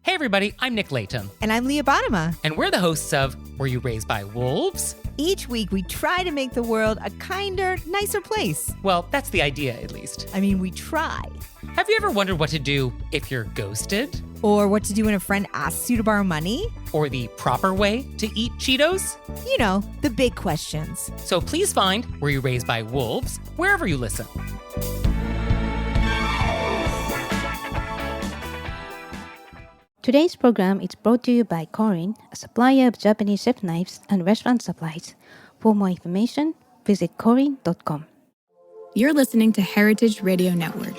Hey everybody, I'm Nick Layton. And I'm Leah Bottima. And we're the hosts of Were You Raised by Wolves? Each week we try to make the world a kinder, nicer place. Well, that's the idea, at least. I mean, we try. Have you ever wondered what to do if you're ghosted? Or what to do when a friend asks you to borrow money? Or the proper way to eat Cheetos? You know, the big questions. So please find Were You Raised by Wolves wherever you listen. Today's program is brought to you by Korin, a supplier of Japanese chef knives and restaurant supplies. For more information, visit korin.com. You're listening to Heritage Radio Network.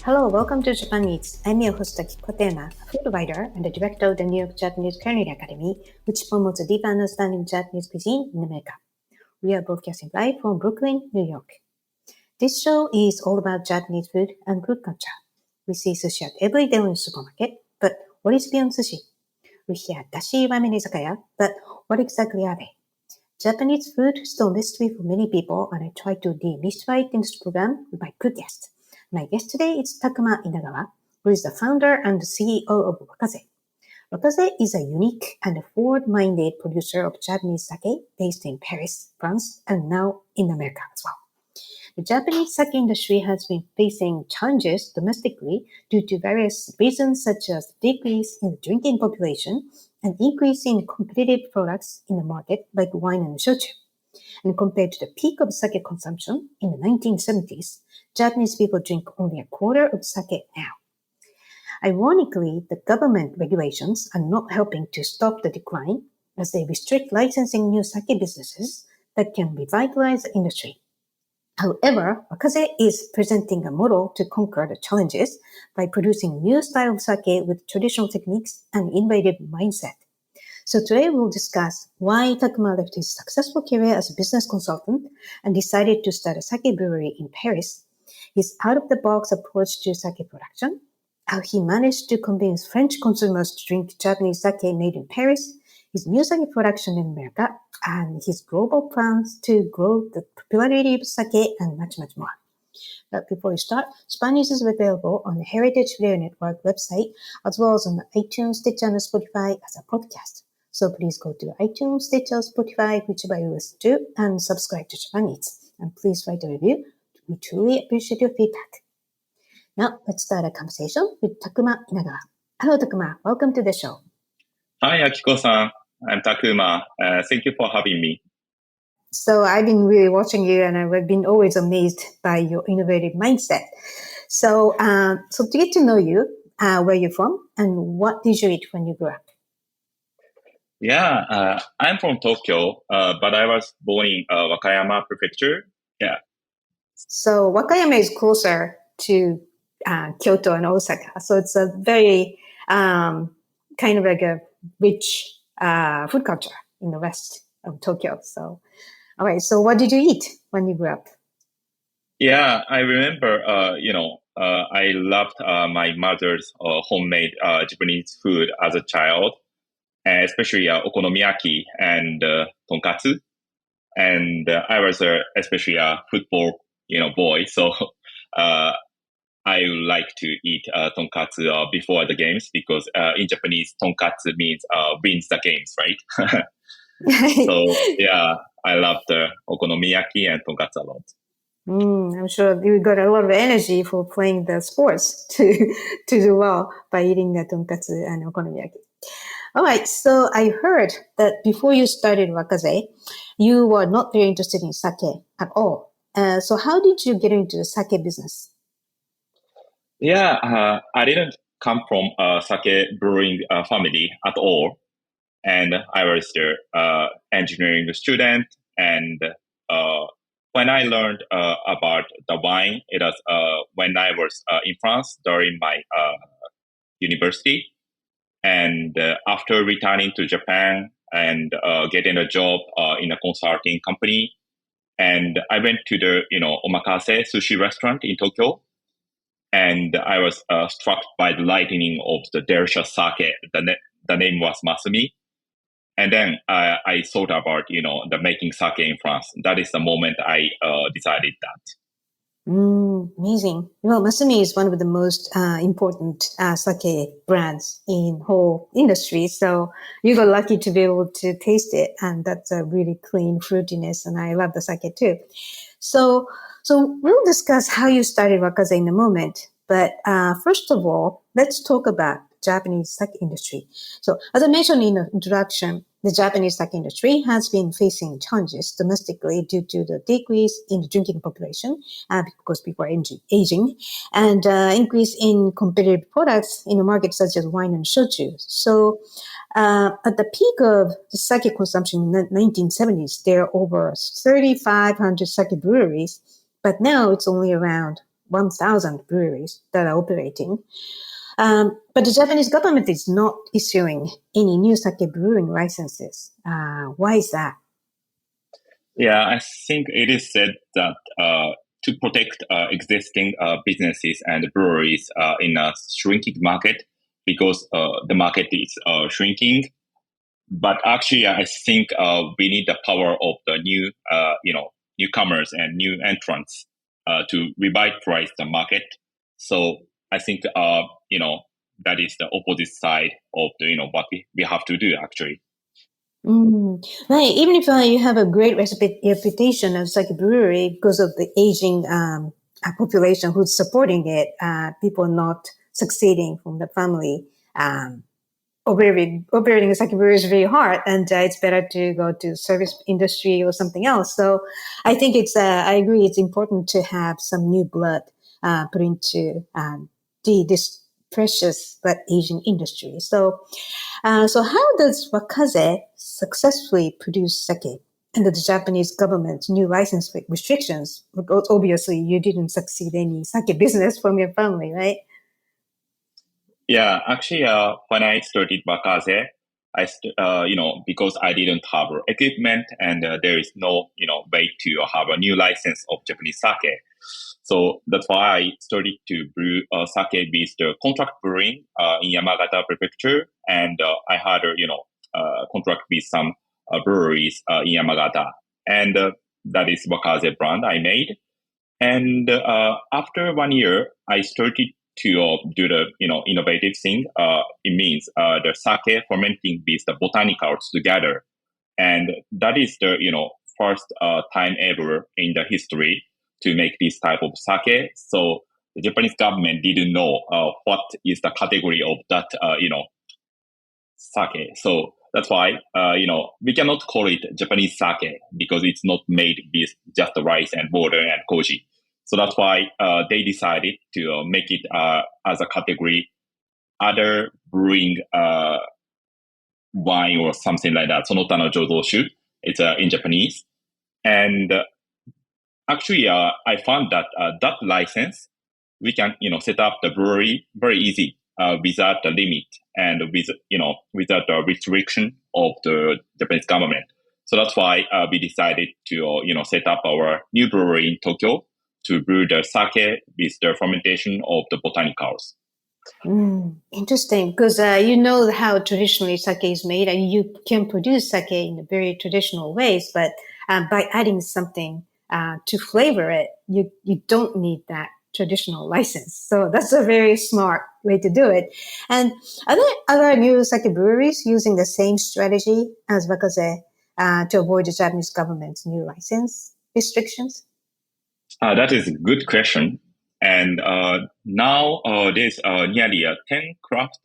Hello, welcome to Japan Eats. I'm your host, Takuma, a food writer and the director of the New York Japanese Culinary Academy, which promotes a deep understanding of Japanese cuisine in America. We are broadcasting live from Brooklyn, New York. This show is all about Japanese food and food culture. We see sushi at every day in the supermarket, but what is beyond sushi? We hear dashi ramen izakaya, but what exactly are they? Japanese food is still a mystery for many people, and I try to demystify it in this program with my good guests. My guest today is Takuma Inagawa, who is the founder and CEO of WAKAZE. WAKAZE is a unique and forward-minded producer of Japanese sake based in Paris, France, and now in America as well. The Japanese sake industry has been facing challenges domestically due to various reasons such as decrease in the drinking population and increase in competitive products in the market like wine and shochu. And compared to the peak of sake consumption in the 1970s, Japanese people drink only a quarter of sake now. Ironically, the government regulations are not helping to stop the decline as they restrict licensing new sake businesses that can revitalize the industry. However, WAKAZE is presenting a model to conquer the challenges by producing new style of sake with traditional techniques and innovative mindset. So today we'll discuss why Takuma left his successful career as a business consultant and decided to start a sake brewery in Paris, his out-of-the-box approach to sake production, how he managed to convince French consumers to drink Japanese sake made in Paris, his new sake production in America, and his global plans to grow the popularity of sake and much, much more. But before we start, Spanish is available on the Heritage Radio Network website, as well as on iTunes, Stitcher, and Spotify as a podcast. So please go to iTunes, Stitcher, Spotify, whichever you listen to, and subscribe to Japan Eats. And please write a review. We truly appreciate your feedback. Now, let's start a conversation with Takuma Inagawa. Hello, Takuma. Welcome to the show. Hi, Akiko-san. I'm Takuma. Thank you for having me. So I've been really watching you, and I've been always amazed by your innovative mindset. So to get to know you, where you're from, and what did you eat when you grew up? Yeah, I'm from Tokyo, but I was born in Wakayama Prefecture. Yeah. So Wakayama is closer to Kyoto and Osaka. So it's a very kind of like a rich food culture in the west of Tokyo. So, all right. So what did you eat when you grew up? Yeah, I remember, I loved my mother's homemade Japanese food as a child, especially okonomiyaki and tonkatsu. And I was especially a football, boy. So I like to eat tonkatsu before the games because in Japanese, tonkatsu means wins the games, right? So yeah, I love the okonomiyaki and tonkatsu a lot. I'm sure you got a lot of energy for playing the sports to do well by eating the tonkatsu and okonomiyaki. All right, so I heard that before you started WAKAZE, you were not very interested in sake at all. So how did you get into the sake business? Yeah, I didn't come from a sake brewing family at all. And I was the engineering student. And when I learned about the wine, it was when I was in France during my university. And after returning to Japan and getting a job in a consulting company, and I went to the omakase sushi restaurant in Tokyo. and I was struck by the lightning of the delicious sake. The name was Masumi. And then I thought about, the making sake in France. That is the moment I decided that. Amazing. Well, Masumi is one of the most important sake brands in whole industry. So you got lucky to be able to taste it, and that's a really clean fruitiness. And I love the sake too. So we'll discuss how you started WAKAZE in a moment. But first of all, let's talk about Japanese sake industry. So as I mentioned in the introduction, the Japanese sake industry has been facing challenges domestically due to the decrease in the drinking population because people are aging and increase in competitive products in the market such as wine and shochu. So at the peak of the sake consumption in the 1970s, there are over 3,500 sake breweries, but now it's only around 1,000 breweries that are operating. But the Japanese government is not issuing any new sake brewing licenses. Why is that? Yeah, I think it is said that to protect existing businesses and breweries in a shrinking market, because the market is shrinking. But actually, I think we need the power of the new, newcomers and new entrants to revitalize the market. So I think, that is the opposite side of the, what we have to do actually. Right. Even if you have a great reputation as like a brewery because of the aging population who's supporting it, people not succeeding from the family. Operating a sake brewery is very hard, and it's better to go to service industry or something else. So I think I agree, it's important to have some new blood put into this precious but aging industry. So how does WAKAZE successfully produce sake under the Japanese government's new license restrictions? Because obviously, you didn't succeed any sake business from your family, right? Yeah, actually, when I started WAKAZE, because I didn't have equipment and there is no, way to have a new license of Japanese sake. So that's why I started to brew sake with the contract brewing in Yamagata Prefecture, and I had contract with some breweries in Yamagata, and that is WAKAZE brand I made. And after 1 year, I started to do the innovative thing. It means the sake fermenting with the botanicals together, and that is the first time ever in the history to make this type of sake. So the Japanese government didn't know what is the category of that sake. So that's why we cannot call it Japanese sake because it's not made with just the rice and water and koji. So that's why they decided to make it as a category, other brewing wine or something like that. Sonota no Jōzōshu. It's in Japanese. And actually, I found that that license, we can set up the brewery very easy without the limit and without the restriction of the Japanese government. So that's why we decided to set up our new brewery in Tokyo to brew the sake with the fermentation of the botanicals. Interesting, because you know how traditionally sake is made, and you can produce sake in very traditional ways, but by adding something to flavor it, you don't need that traditional license. So that's a very smart way to do it. And are there other new sake breweries using the same strategy as WAKAZE to avoid the Japanese government's new license restrictions? That is a good question. And now there's nearly 10 craft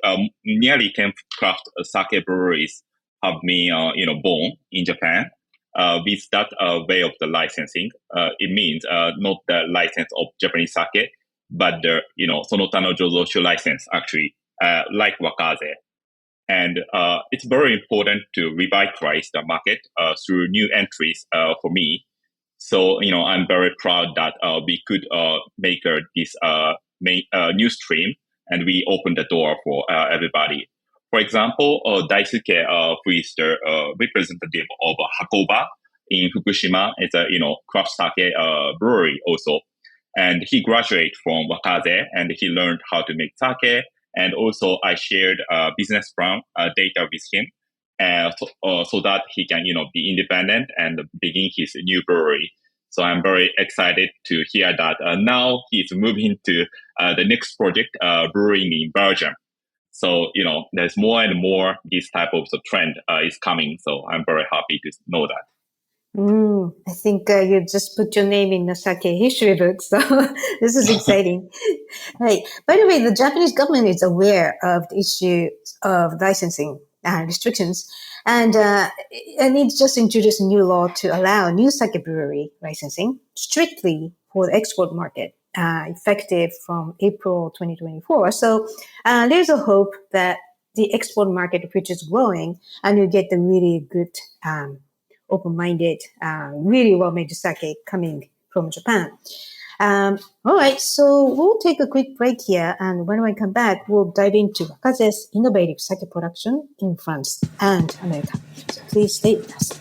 sake breweries have been born in Japan. With that way of the licensing, it means not the license of Japanese sake, but the Sonota no Jōzōshu license actually, like WAKAZE. And it's very important to revitalize the market through new entries for me. So, I'm very proud that we could make this new stream, and we opened the door for everybody. For example, Daisuke, who is the representative of Hakoba in Fukushima, is a craft sake brewery also. And he graduated from WAKAZE, and he learned how to make sake. And also, I shared business plan data with him, so that he can, be independent and begin his new brewery. So I'm very excited to hear that now he's moving to the next project, brewing in Belgium. So, there's more and more this type of the trend is coming. So I'm very happy to know that. I think you just put your name in the sake history book, so this is exciting. Right. By the way, the Japanese government is aware of the issue of licensing restrictions, and it just introduced a new law to allow new sake brewery licensing strictly for the export market, effective from April 2024. So there's a hope that the export market, which is growing, and you get the really good open-minded, really well-made sake coming from Japan. All right, so we'll take a quick break here, and when we come back, we'll dive into WAKAZE's innovative sake production in France and America. So please stay with us.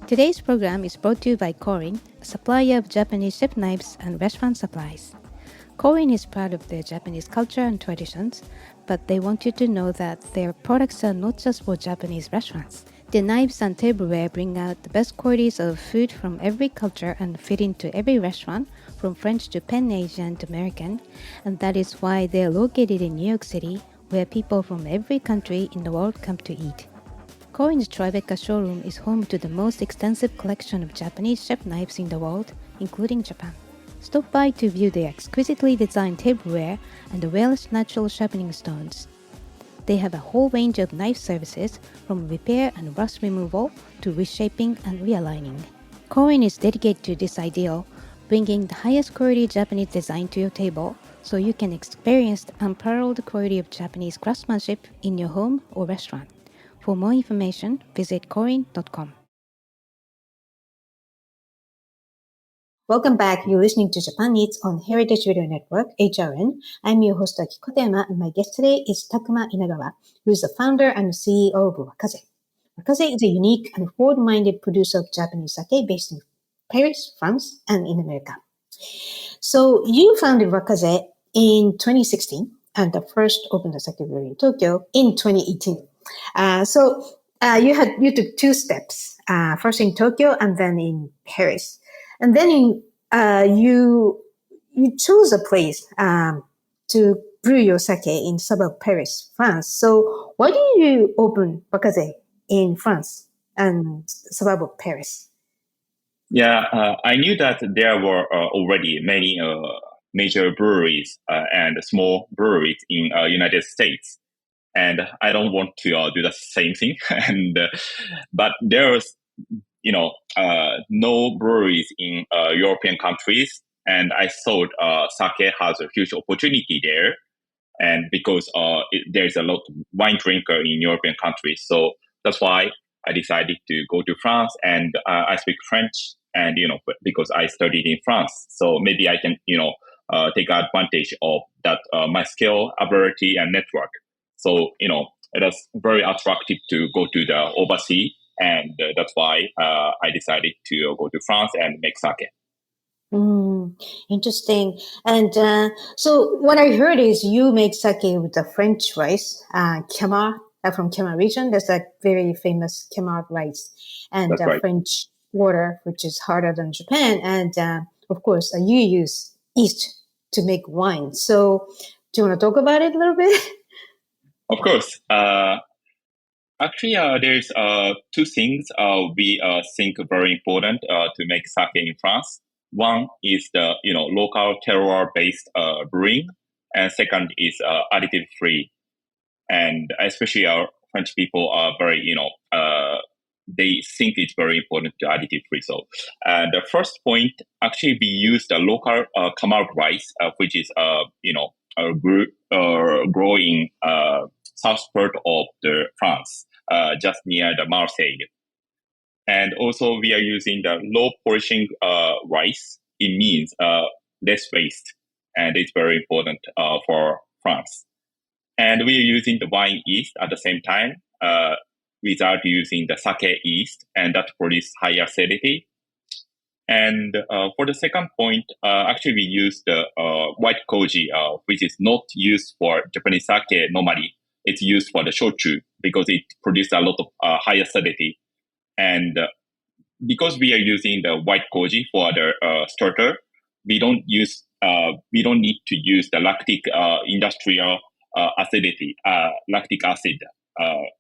Today's program is brought to you by Korin, a supplier of Japanese chef knives and restaurant supplies. Korin is proud of their Japanese culture and traditions, but they want you to know that their products are not just for Japanese restaurants. Their knives and tableware bring out the best qualities of food from every culture and fit into every restaurant, from French to Pan-Asian to American, and that is why they are located in New York City, where people from every country in the world come to eat. Korin's Tribeca showroom is home to the most extensive collection of Japanese chef knives in the world, including Japan. Stop by to view their exquisitely designed tableware and the Welsh natural sharpening stones. They have a whole range of knife services, from repair and rust removal to reshaping and realigning. Korin is dedicated to this ideal, bringing the highest quality Japanese design to your table, so you can experience the unparalleled quality of Japanese craftsmanship in your home or restaurant. For more information, visit korin.com. Welcome back. You're listening to Japan Eats on Heritage Radio Network, HRN. I'm your host, Aki Kotema, and my guest today is Takuma Inagawa, who is the founder and CEO of WAKAZE. WAKAZE is a unique and forward-minded producer of Japanese sake based in Paris, France, and in America. So you founded WAKAZE in 2016 and the first opened a sake brewery in Tokyo in 2018. You took two steps, first in Tokyo and then in Paris. And then you chose a place to brew your sake in suburb Paris, France. So why did you open WAKAZE in France and suburb of Paris? Yeah, I knew that there were already many major breweries and small breweries in United States. And I don't want to do the same thing. But there's no breweries in European countries, and I thought sake has a huge opportunity there, and because there's a lot of wine drinker in European countries, so that's why I decided to go to France, and I speak French, and because I studied in France, so maybe I can take advantage of that my skill, ability, and network. So it is very attractive to go to the overseas. And that's why I decided to go to France and make sake. Interesting. And so what I heard is you make sake with the French rice, Camargue, from Camargue region. There's a very famous Camargue rice and That's right. French water, which is harder than Japan. And of course, you use yeast to make wine. So do you want to talk about it a little bit? Of course. Actually, there's two things we think very important to make sake in France. One is the local terroir-based brewing, and second is additive-free. And especially our French people are very they think it's very important to additive-free. So the first point, actually, we use the local Camargue rice, which is growing south part of the France. Just near the Marseille. And also we are using the low polishing rice. It means less waste, and it's very important for France. And we are using the wine yeast at the same time. without using the sake yeast, and that produces higher acidity. And for the second point, actually we use the white koji, which is not used for Japanese sake normally. It's used for the shochu because it produces a lot of high acidity. And because we are using the white koji for the starter, we don't need to use the lactic industrial acidity, lactic acid.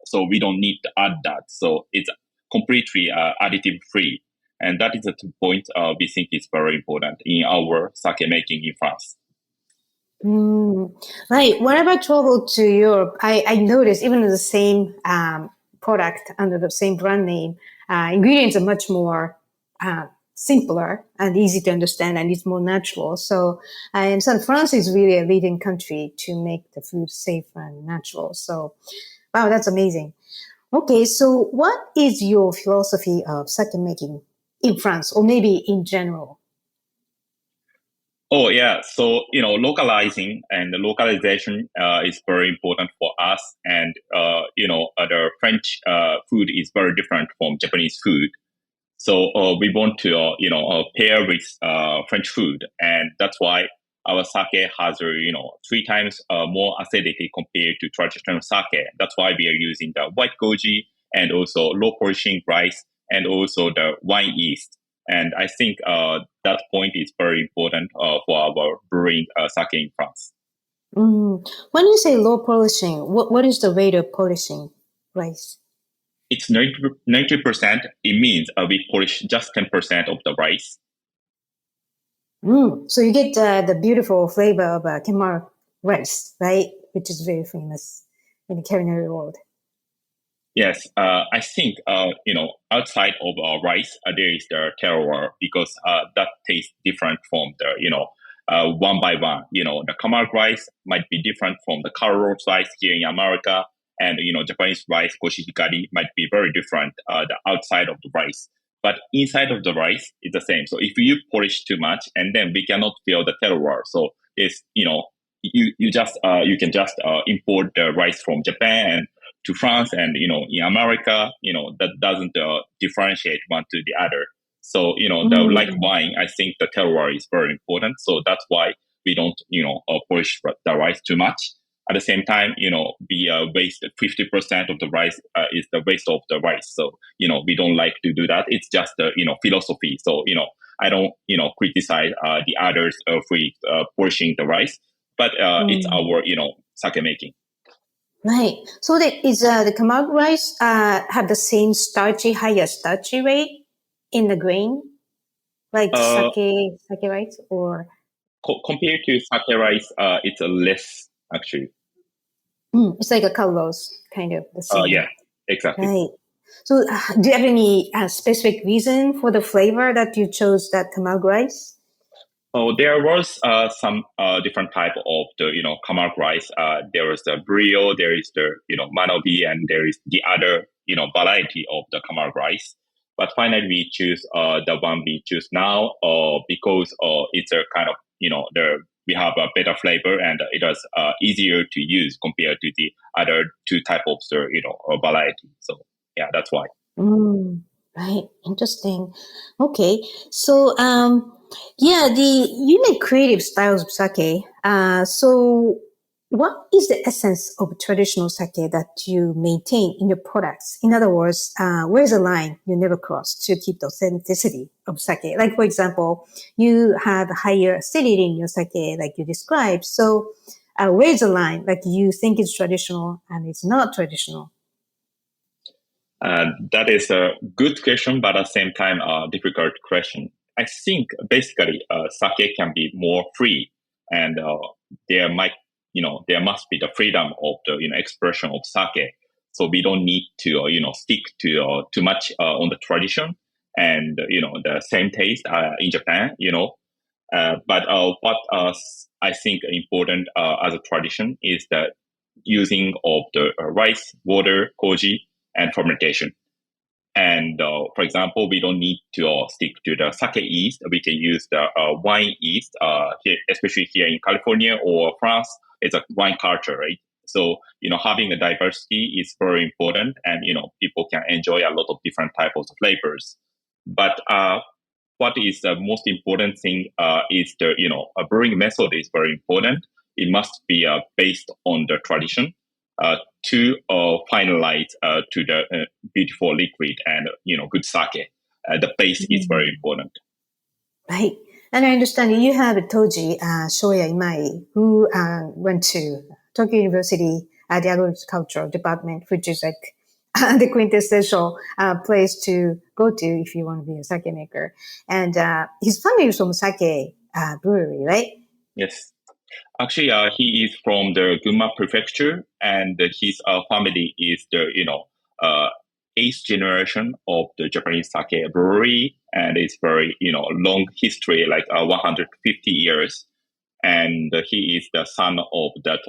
So we don't need to add that. So it's completely additive free. And that is the 2 points we think is very important in our sake making in France. Right. Whenever I travel to Europe, I noticed even the same product under the same brand name, ingredients are much more simpler and easy to understand, and it's more natural. So, and so France is really a leading country to make the food safe and natural. So, wow, that's amazing. Okay, so what is your philosophy of sake making in France, or maybe in general? Oh yeah, so localizing and the localization is very important for us, and the French food is very different from Japanese food. So we want to pair with French food, and that's why our sake has 3 times more acidity compared to traditional sake. That's why we are using the white goji and also low polishing rice and also the wine yeast. And I think that point is very important for our brewing sake in France. When you say low polishing, what is the rate of polishing rice? It's 90%. It means we polish just 10% of the rice. So you get the beautiful flavor of Khmer rice, right? Which is very famous in the culinary world. Yes, I think outside of rice there is the terroir because that tastes different from the one by one. The Camargue rice might be different from the Carlos rice here in America, and Japanese rice koshihikari might be very different the outside of the rice. But inside of the rice is the same. So if you polish too much, and then we cannot feel the terroir. So it's you can just import the rice from Japan to France, and in America, that doesn't differentiate one to the other. So like wine, I think the terroir is very important. So that's why we don't polish the rice too much. At the same time, we waste 50% of the rice is the waste of the rice. So we don't like to do that. It's just philosophy. So I don't criticize the others for polishing the rice, but it's our sake making. Right. So is the Camargue rice have the same higher starchy rate in the grain, like sake rice, or compared to sake rice, it's less actually. It's like a Carlos kind of the same. Yeah, exactly. Right. So, do you have any specific reason for the flavor that you chose that Camargue rice? Oh, there was some different type of the Camargue rice. There was the brio, there is the manobi, and there is the other variety of the Camargue rice. But finally, we choose the one we choose now because it's a kind of we have a better flavor, and it is easier to use compared to the other 2 type of the variety. So yeah, that's why. Right. Interesting. Okay. So you make creative styles of sake. So what is the essence of traditional sake that you maintain in your products? In other words, where's the line you never cross to keep the authenticity of sake? Like, for example, you have higher acidity in your sake, like you described. So where's the line? Like, you think it's traditional and it's not traditional? That is a good question, but at the same time, a difficult question. I think basically sake can be more free, and there must be the freedom of the expression of sake. So we don't need to stick to too much on the tradition and the same taste in Japan. But what I think important as a tradition is the using of the rice, water, koji, and fermentation. And for example, we don't need to stick to the sake yeast. We can use the wine yeast, especially here in California or France. It's a wine culture, right? So, having a diversity is very important, and, people can enjoy a lot of different types of flavors. But what is the most important thing is a brewing method is very important. It must be based on the tradition to finalize to the beautiful liquid and, good sake. The base is very important. Right. And I understand you have Toji Shoya Imai, who went to Tokyo University, the agricultural department, which is like the quintessential place to go to if you want to be a sake maker. And his family is from sake brewery, right? Yes. Actually, he is from the Gunma prefecture, and his family is the, eighth generation of the Japanese sake brewery, and it's very, long history, like 150 years. And he is the son of that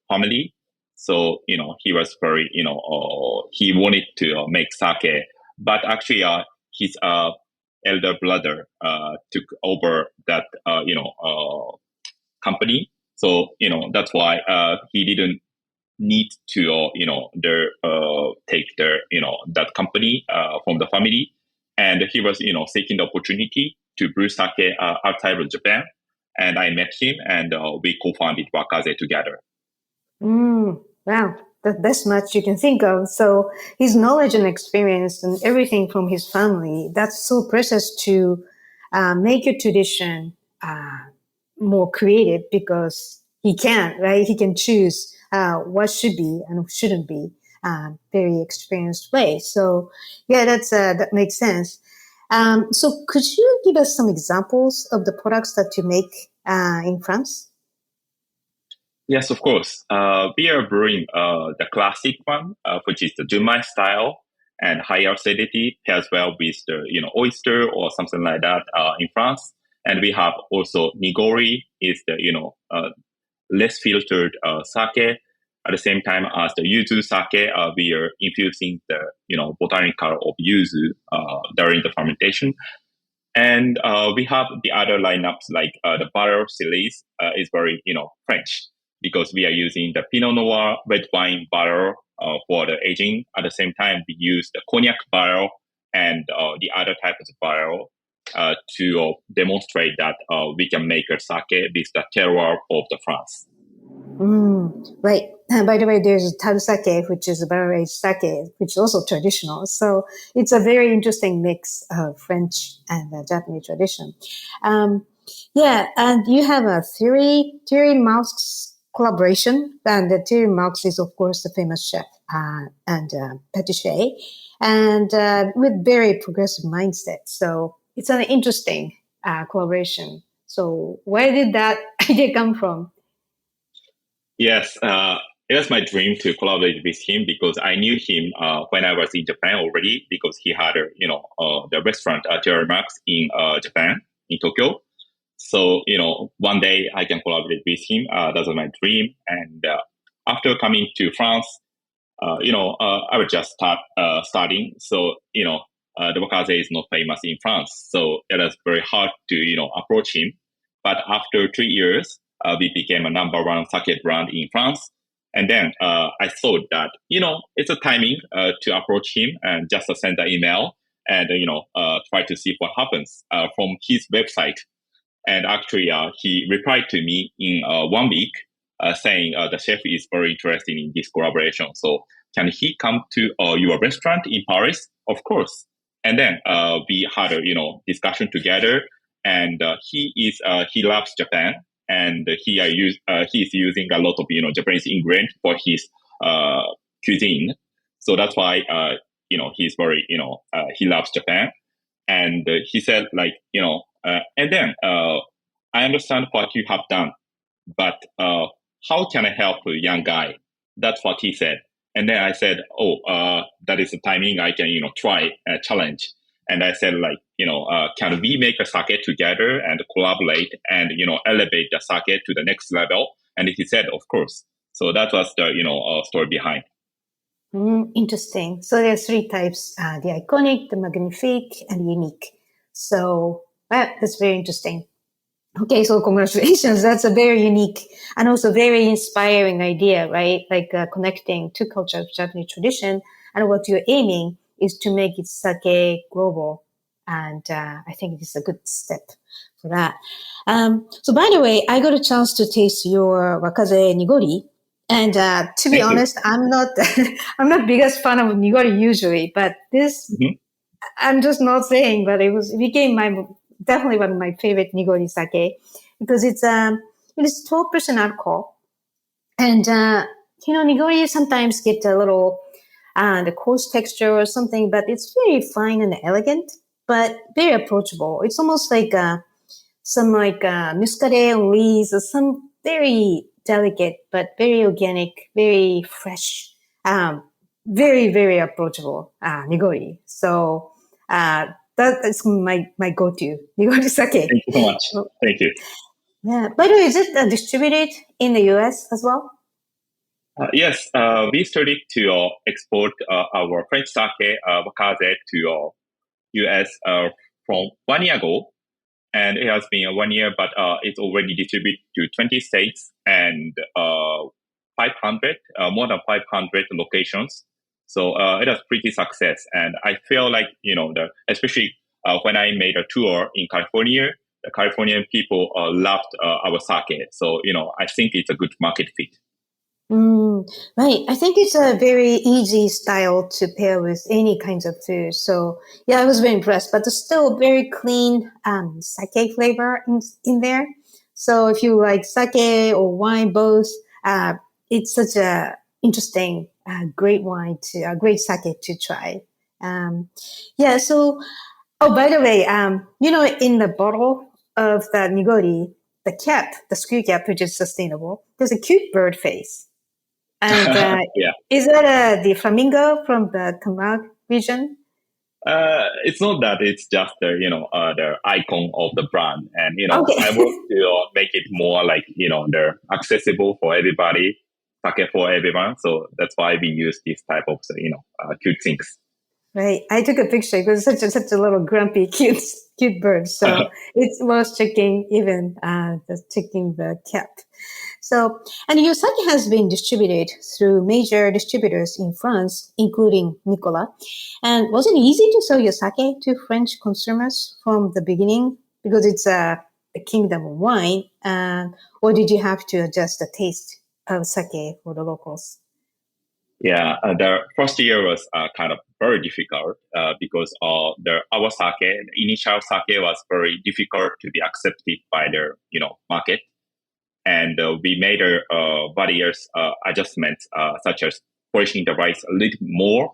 family. So, he was very, he wanted to make sake, but actually, his elder brother took over that, company. So, that's why he didn't need to, take that company from the family. And he was, seeking the opportunity to brew sake outside of Japan. And I met him, and we co-founded WAKAZE together. Wow, that's much you can think of. So his knowledge and experience and everything from his family, that's so precious to make your tradition more creative, because he can, right? He can choose what should be and shouldn't be very experienced way. So yeah, that makes sense. So could you give us some examples of the products that you make in France? Yes, of course. We are brewing the classic one, which is the Junmai style and higher acidity, pairs well with the oyster or something like that in France. And we have also Nigori, is the less filtered sake. At the same time as the yuzu sake, we are infusing the botanical of yuzu during the fermentation. And we have the other lineups like the barrel series is very French, because we are using the Pinot Noir red wine barrel for the aging. At the same time, we use the cognac barrel and the other types of barrel to demonstrate that we can make a sake with the terroir of the France. Right. And by the way, there's taru sake, which is a barrel-aged sake, which is also traditional. So it's a very interesting mix of French and Japanese tradition. Yeah, and you have a Thierry Marx collaboration, and Thierry Marx is, of course, the famous chef and patissier, and with very progressive mindset. So it's an interesting collaboration. So where did that idea come from? Yes, it was my dream to collaborate with him, because I knew him when I was in Japan already, because he had the restaurant Thierry Marx in Japan, in Tokyo. So, one day I can collaborate with him. That was my dream. And after coming to France, I would just starting. So, the WAKAZE is not famous in France. So it was very hard to, approach him. But after 3 years, we became a number one sake brand in France. And then I thought that, it's a timing to approach him and just send an email and, try to see what happens from his website. And actually, he replied to me in 1 week saying the chef is very interested in this collaboration. So can he come to your restaurant in Paris? Of course. And then we had a discussion together. And he loves Japan, and he is using a lot of Japanese ingredients for his cuisine. So that's why he's very he loves Japan. And he said and then I understand what you have done, but how can I help a young guy? That's what he said. And then I said, that is the timing I can try a challenge. And I said, can we make a sake together and collaborate and, elevate the sake to the next level? And he said, of course. So that was the, story behind. Interesting. So there are three types, the iconic, the magnifique, and the unique. So that's very interesting. Okay, so congratulations. That's a very unique and also very inspiring idea, right? Like connecting two cultures, Japanese tradition, and what you're aiming is to make it sake global. And I think it's a good step for that. So by the way, I got a chance to taste your wakaze nigori. And to be Thank you. honest, I'm not I'm not biggest fan of nigori usually, but this Mhm. I'm just not saying, but it became definitely one of my favorite nigori sake because it is 12% alcohol, and nigori sometimes get a little the coarse texture or something, but it's very fine and elegant, but very approachable. It's almost like some like muscadet on leaves or some very delicate but very organic, very fresh, um, very very approachable nigori. So that is my go-to nigori sake. Thank you so much. Thank you. Yeah. By the way, is it distributed in the U.S. as well? Yes, we started to export our French sake, WAKAZE, to US from 1 year ago. And it has been 1 year, but it's already distributed to 20 states and 500, more than 500 locations. So it has pretty success. And I feel like, especially when I made a tour in California, the Californian people loved our sake. So, I think it's a good market fit. Right. I think it's a very easy style to pair with any kinds of food. So yeah, I was very impressed, but there's still very clean sake flavor in there. So if you like sake or wine both, uh, it's such a interesting, great great sake to try. Um, yeah. So, oh, by the way, in the bottle of the nigori, the cap, the screw cap, which is sustainable, there's a cute bird face. And Yeah. is that the flamingo from the Takuma region? It's not that. It's just the icon of the brand, and Okay. I want to make it more like they're accessible for everybody, sake for everyone. So that's why we use this type of cute things. Right. I took a picture. It was such a little grumpy, cute bird. So it's worth checking even checking the cap. So, and your sake has been distributed through major distributors in France, including Nicola. And was it easy to sell your sake to French consumers from the beginning because it's a kingdom of wine, or did you have to adjust the taste of sake for the locals? Yeah, the first year was kind of very difficult because our sake, the initial sake, was very difficult to be accepted by the market, and we made various adjustments such as polishing the rice a little more,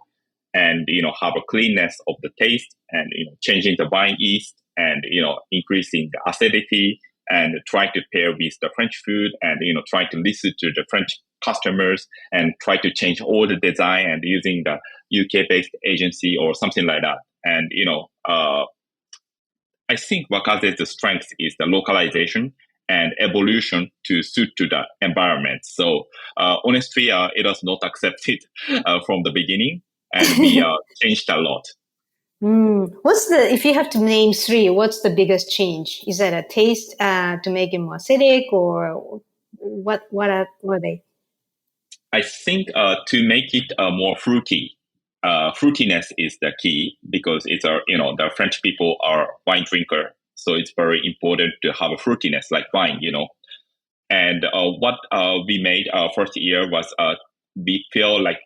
and have a cleanness of the taste, and changing the wine yeast, and increasing the acidity, and trying to pair with the French food, and trying to listen to the French customers, and try to change all the design, and using the UK based agency or something like that. And I think Wakaze's strength is the localization and evolution to suit to the environment. So honestly, it was not accepted from the beginning, and we changed a lot. If you have to name three, what's the biggest change? Is that a taste to make it more acidic, or what are they? I think to make it more fruity, fruitiness is the key because it's the French people are wine drinker, so it's very important to have a fruitiness like wine. And what we made first year was we feel like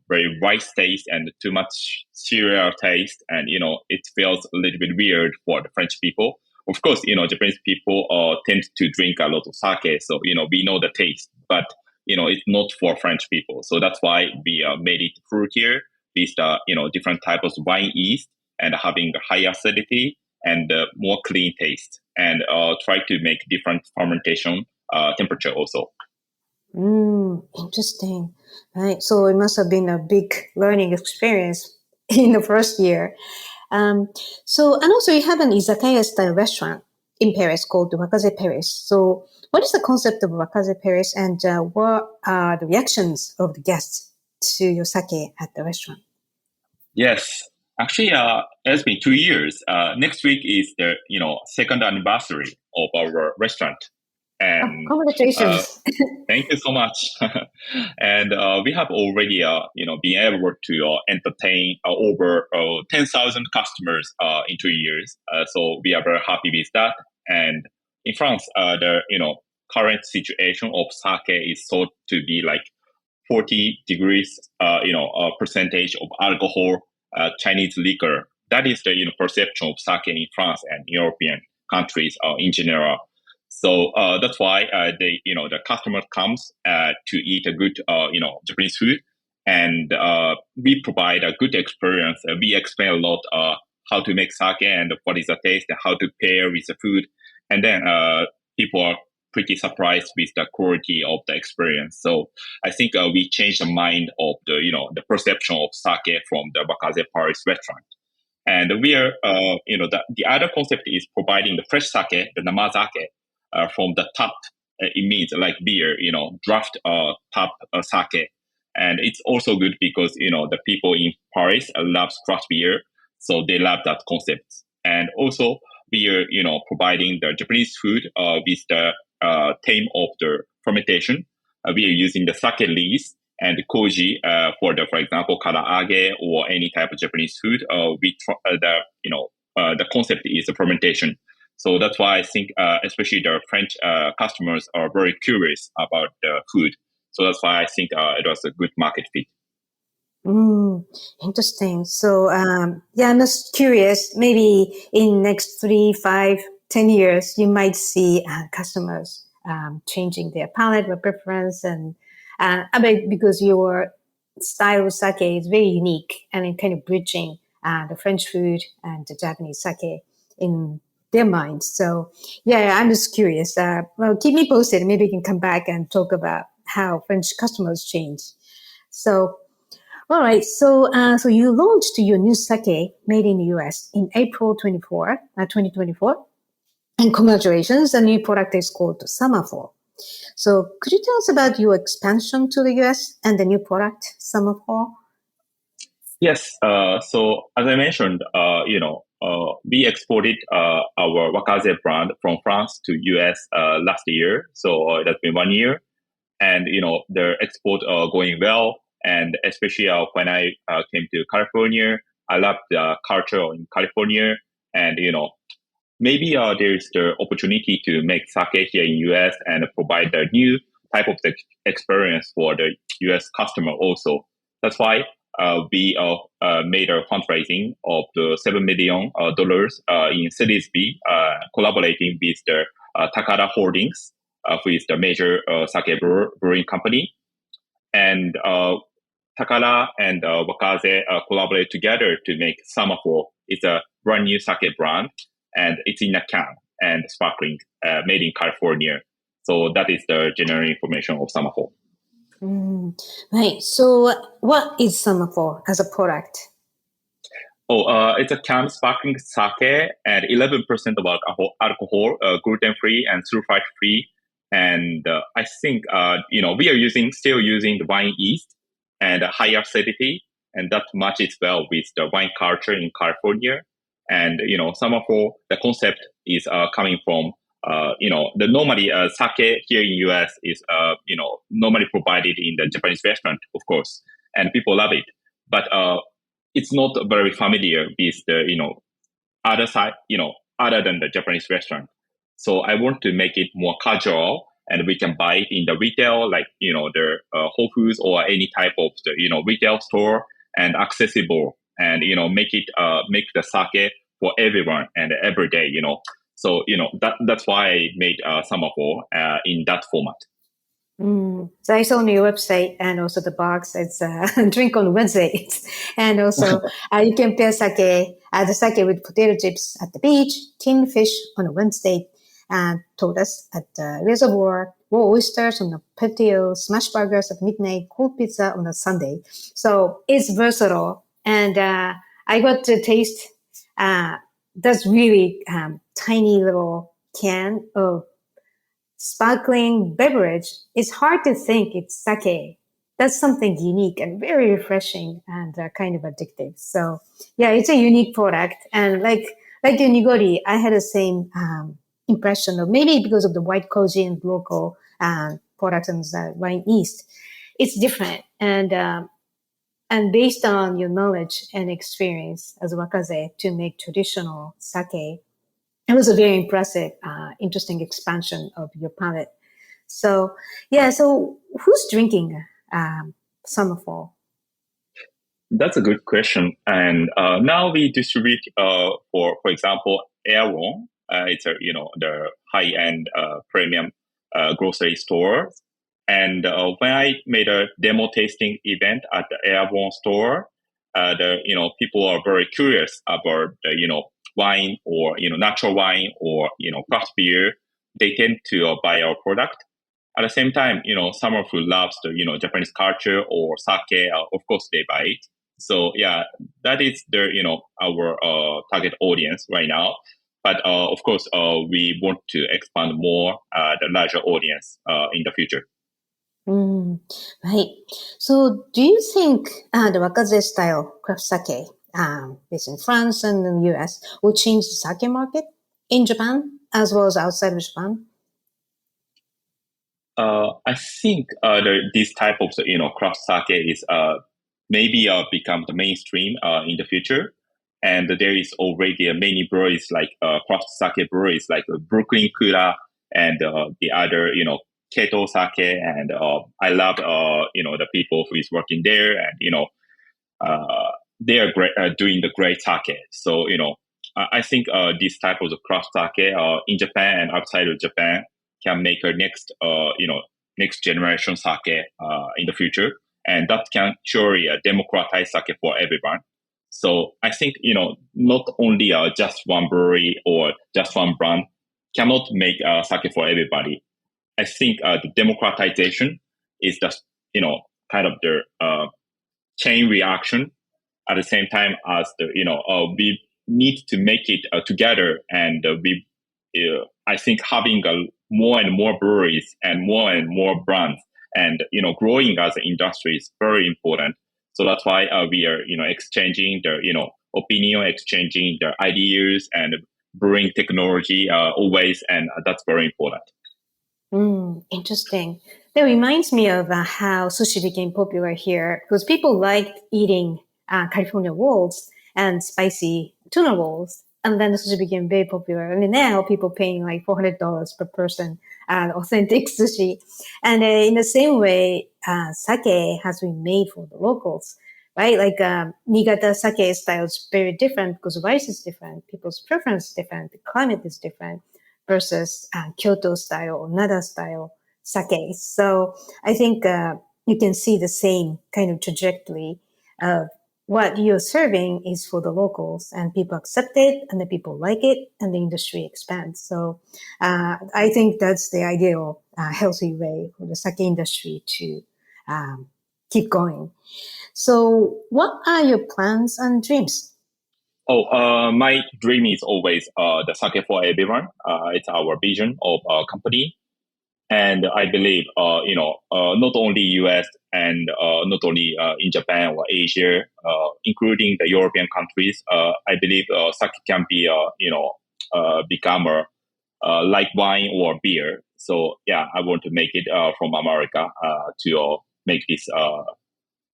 very rice taste and too much cereal taste, and it feels a little bit weird for the French people. Of course, Japanese people tend to drink a lot of sake, so we know the taste, but it's not for French people. So that's why we made it fruitier with different types of wine yeast and having high acidity and more clean taste, and try to make different fermentation temperature also. Interesting. Right. So it must have been a big learning experience in the first year. Um, and also you have an izakaya style restaurant in Paris called WAKAZE Paris. So what is the concept of WAKAZE Paris, and what are the reactions of the guests to your sake at the restaurant? Yes, Actually, it's been 2 years. Next week is the second anniversary of our restaurant, Oh, and congratulations. thank you so much. And we have already been able to entertain over 10,000 customers in 2 years. So we are very happy with that. And in France, the current situation of sake is thought to be like 40 degrees, percentage of alcohol, Chinese liquor. That is the perception of sake in France and European countries in general. So that's why the customer comes to eat a good, Japanese food, and we provide a good experience. We explain a lot how to make sake and what is the taste and how to pair with the food, and then people are pretty surprised with the quality of the experience. So I think we changed the mind of the perception of sake from the WAKAZE Paris restaurant. And we are, the other concept is providing the fresh sake, the namazake, from the tap. It means like beer, draft tap sake. And it's also good because, the people in Paris love craft beer. So they love that concept. And also we are, providing the Japanese food with the theme of the fermentation. We are using the sake leaves and koji for example, karaage or any type of Japanese food. The concept is the fermentation. So that's why I think, especially the French customers are very curious about the food. So that's why I think it was a good market fit. Interesting. So, I'm just curious, maybe in next 3, 5, 10 years, you might see customers changing their palate or preference. And I mean, because your style of sake is very unique and it kind of bridging the French food and the Japanese sake in their minds. So, I'm just curious. Well, keep me posted. Maybe we can come back and talk about how French customers change. So, all right. So you launched your new sake made in the US in April 2024. And congratulations. The new product is called Summerfall. So could you tell us about your expansion to the US and the new product, Summerfall? Yes. So as I mentioned, we exported our WAKAZE brand from France to US last year. So it has been 1 year, and the export going well. And especially when I came to California, I love the culture in California, and maybe there's the opportunity to make sake here in US and provide a new type of experience for the US customer also. That's why we made a fundraising of the $7 million in Series B, collaborating with the Takara Holdings, who is the major sake brewing company. And Takara and WAKAZE collaborate together to make Summerfall. It's a brand new sake brand, and it's in a can and sparkling, made in California. So that is the general information of Summerfall. Right. So what is Summerfall as a product? It's a canned sparkling sake and 11% of alcohol, gluten-free and sulfite-free. And I think, we are still using the wine yeast and high acidity, and that matches well with the wine culture in California. And, Summerfall, the concept is coming from, the normally sake here in US is, normally provided in the Japanese restaurant, of course, and people love it. But it's not very familiar with the, other side, other than the Japanese restaurant. So I want to make it more casual, and we can buy it in the retail, like, the Whole Foods or any type of the, retail store, and accessible, and, make the sake for everyone and every day, So, that's why I made Summerfall in that format. So I saw on your website and also the box, it's drink on Wednesdays. And also you can pair the sake with potato chips at the beach, tinned fish on a Wednesday, and tortoise at the reservoir, raw oysters on the patio, smash burgers at midnight, cold pizza on a Sunday. So it's versatile. And I got to taste that's really tiny little can of sparkling beverage. It's hard to think it's sake, that's something unique and very refreshing and kind of addictive. So yeah, it's a unique product. And like the nigori, I had the same impression of maybe because of the white koji and local products and wine east. It's different. And based on your knowledge and experience as wakaze to make traditional sake, it was a very impressive, interesting expansion of your palate. So, yeah, so who's drinking summer fall? That's a good question. And now we distribute, for example, Airborne. It's the high end premium grocery store. And when I made a demo tasting event at the Airborne store, people are very curious about the wine or natural wine or craft beer. They tend to buy our product. At the same time, someone who loves the Japanese culture or sake, of course they buy it. So yeah, that is our target audience right now. But of course, we want to expand more the larger audience in the future. Right. So do you think the wakaze style craft sake based in France and in the US will change the sake market in Japan as well as outside of Japan? I think this type of craft sake is maybe become the mainstream in the future. And there is already many breweries like craft sake breweries like Brooklyn Kura and the other Keto Sake, and I love the people who is working there, and they are great, doing the great sake. So I think this type of the craft sake in Japan and outside of Japan can make a next generation sake in the future, and that can surely democratize sake for everyone. So I think not only just one brewery or just one brand cannot make sake for everybody. I think the democratization is just kind of the chain reaction. At the same time as we need to make it together, and I think having more and more breweries and more brands, and growing as an industry is very important. So that's why we are exchanging the opinion, exchanging the ideas, and brewing technology always, and that's very important. Interesting. That reminds me of how sushi became popular here because people liked eating California rolls and spicy tuna rolls. And then the sushi became very popular. And now people paying like $400 per person authentic sushi. And in the same way, sake has been made for the locals, right? Like Niigata sake style is very different because the rice is different. People's preference is different. The climate is different versus Kyoto style or Nara style sake. So I think you can see the same kind of trajectory of what you're serving is for the locals, and people accept it, and the people like it, and the industry expands. So I think that's the ideal healthy way for the sake industry to keep going. So what are your plans and dreams? Oh, my dream is always the sake for everyone. It's our vision of our company. And I believe, not only US and not only in Japan or Asia, including the European countries, I believe sake can be, become like wine or beer. So yeah, I want to make it from America to make this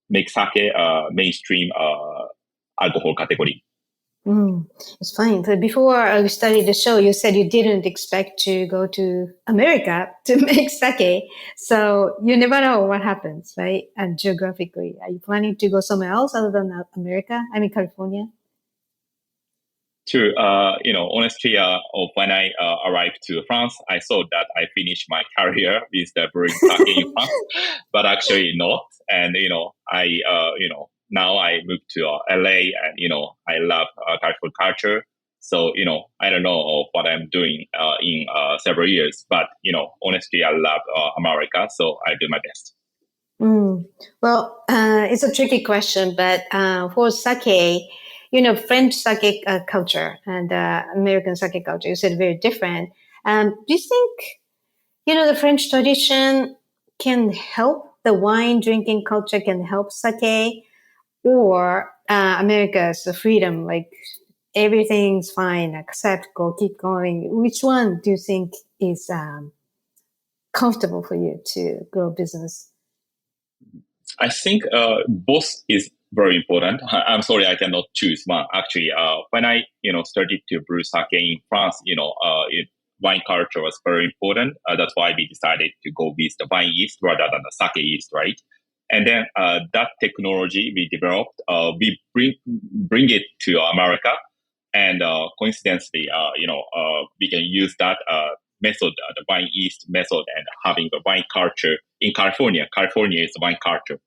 make sake mainstream alcohol category. It's fine. But before we started the show, you said you didn't expect to go to America to make sake. So you never know what happens, right? And geographically, are you planning to go somewhere else other than America? I mean, California? True. Honestly, when I arrived to France, I thought that I finished my career with the brewing sake in France, but actually not. And now I moved to LA, and I love California culture. So I don't know what I'm doing in several years, but honestly, I love America, so I do my best. Well, it's a tricky question, but for sake, French sake culture and American sake culture, you said very different. Do you think, the French tradition can help the wine drinking culture can help sake, or America's freedom, like everything's fine, accept, go, keep going. Which one do you think is comfortable for you to grow business? I think both is very important. I'm sorry, I cannot choose one. Actually, when I started to brew sake in France, wine culture was very important. That's why we decided to go with the wine yeast rather than the sake yeast, right? And then that technology we developed, we bring it to America, and coincidentally, we can use that method, the wine yeast method, and having the wine culture in California. California is wine culture.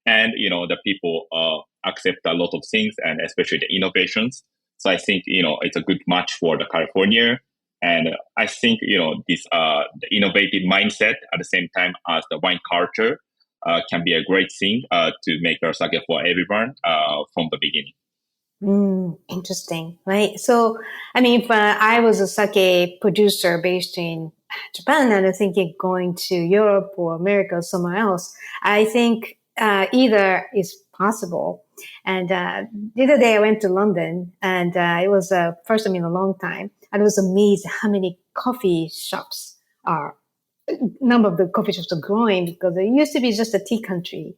And, the people accept a lot of things, and especially the innovations. So I think, it's a good match for the California. And I think, this the innovative mindset at the same time as the wine culture can be a great thing to make our sake for everyone from the beginning. Interesting, right? So, I mean, if I was a sake producer based in Japan and I'm thinking going to Europe or America or somewhere else, I think either is possible. And the other day I went to London, and it was the first time in a long time. I was amazed how many coffee shops number of the coffee shops are growing, because it used to be just a tea country.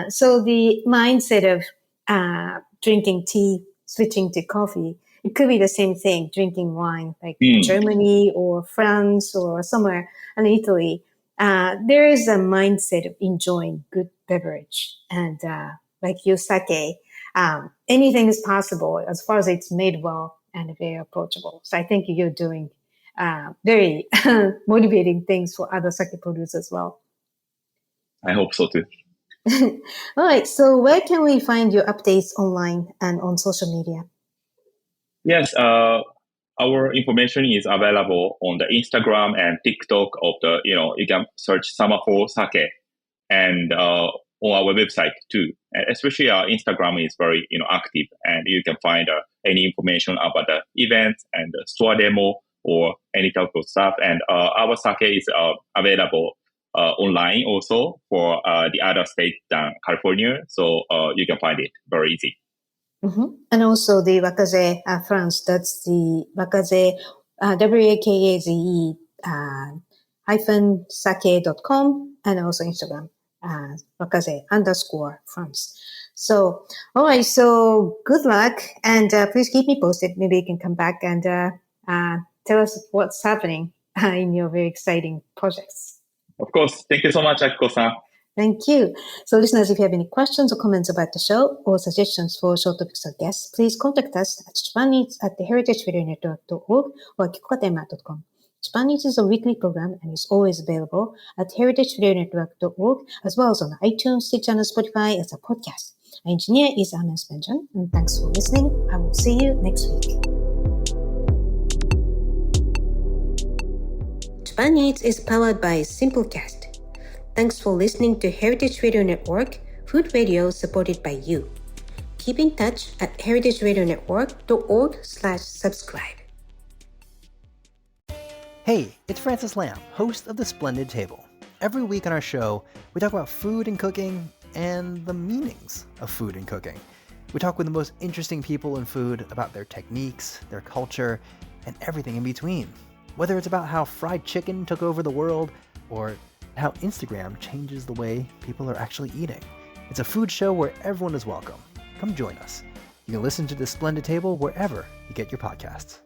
So the mindset of drinking tea, switching to coffee, it could be the same thing, drinking wine, like Germany or France or somewhere in Italy. There is a mindset of enjoying good beverage, and like your sake, anything is possible as far as it's made well and very approachable. So I think you're doing very motivating things for other sake producers as well. I hope so too. All right. So where can we find your updates online and on social media? Yes, our information is available on the Instagram and TikTok of the, you can search Summer for Sake, and on our website too. And especially our Instagram is very, active, and you can find any information about the events and the store demo or any type of stuff. And our sake is available online also for the other states than California. So you can find it very easy. Mm-hmm. And also the WAKAZE France, that's the WAKAZE, WAKAZE hyphen sake.com, and also Instagram, WAKAZE _France. So, all right. So good luck, and please keep me posted. Maybe you can come back and tell us what's happening in your very exciting projects. Of course. Thank you so much, Akiko-san. Thank you. So listeners, if you have any questions or comments about the show or suggestions for show topics or guests, please contact us at japaneats@heritageradionetwork.org or kikokatema.com. Japan Eats is a weekly program and is always available at heritageradionetwork.org, as well as on iTunes, Stitcher, and Spotify as a podcast. Our engineer is Amen Spenjan, and thanks for listening. I will see you next week. Japan Eats is powered by Simplecast. Thanks for listening to Heritage Radio Network, food radio supported by you. Keep in touch at heritageradionetwork.org/subscribe. Hey, it's Francis Lamb, host of The Splendid Table. Every week on our show, we talk about food and cooking and the meanings of food and cooking. We talk with the most interesting people in food about their techniques, their culture, and everything in between. Whether it's about how fried chicken took over the world or how Instagram changes the way people are actually eating. It's a food show where everyone is welcome. Come join us. You can listen to The Splendid Table wherever you get your podcasts.